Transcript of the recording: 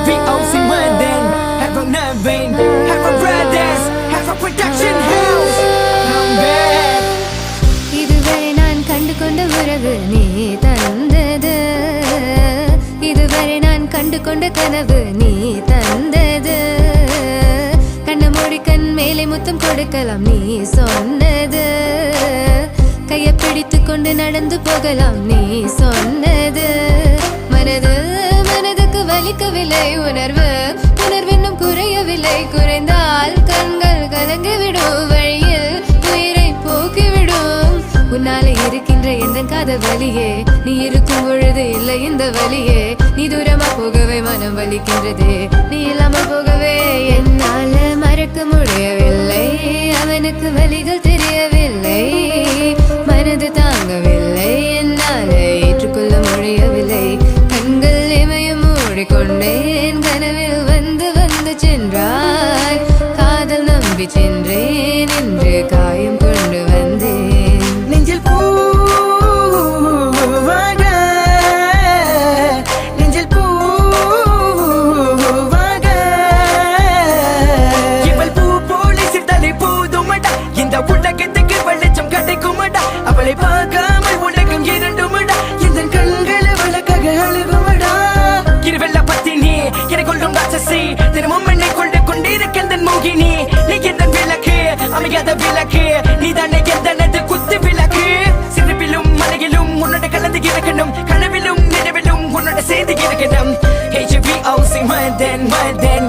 HVOC London, have a Navin, have a Brothers, have a production house. I'm back. இதுவரை நான் கண்டு கொண்ட உறவு நீ தந்தது, இதுவரை நான் கண்டு கொண்ட கனவு நீ தந்தது. கண்ண மூடி கண் மேலே முத்தம் கொடுக்கலாம் நீ சொன்னது, கையை பிடித்து கொண்டு நடந்து போகலாம் நீ சொன்னது. மனதுக்கு வலிக்கவில்லை உணர்வு, உணர்வென்னும் குறையவில்லை, குறைந்தால் கண்கள் கலங்கிவிடும், வழியில் உயிரை போக்கிவிடும். உன்னாலே இருக்கின்ற எந்த காதல் வலியே, நீ இருக்கும் பொழுது இல்லை இந்த வலியே. நீ தூரமா போகவே மனம் வலிக்கின்றதே, நீ இல்லாமல் போகவே என்னால மறக்க முடியவில்லை. அவனுக்கு வலிகள் தெரியவில்லை, மனது தாங்கவில்லை, என்னால ஏற்றுக்கொள்ள முடியவில்லை. கண்கள் இமையும் மூடிக்கொண்டேன், கனவில் வந்து வந்து சென்றாய். காதல் நம்பி சென்றேன், இன்று காயம் கொண்டு வந்தேன். நெஞ்சில் பூவாக, நெஞ்சில் பூவாக, இவள் பூ போல சிரித்தாலே போதுமடா, இந்த உலகத்துக்கு வெளிச்சம் கிடைக்குமடா. அவளை பார்க்காமல் உலகம் இரண்டுமடா, இந்த கண்கள் அவளுக்காக அழுகுமடா. இருவெல்ல பத்தினி என்னை கொள்ளும் ராட்சசி, தினமும் என்னை கொண்டு கொண்டிருக்கின்ற மோகினி. நீ எந்த விளக்கு, அமையாத விளக்கு, நீதானே எந்தனது குத்து விளக்கு. சிறுவிலும் மலையிலும் உன்னோட கலந்து இருக்கணும், கனவிலும் நினைவிலும் உன்னோட சேர்ந்து இருக்கணும். HVOC London, London.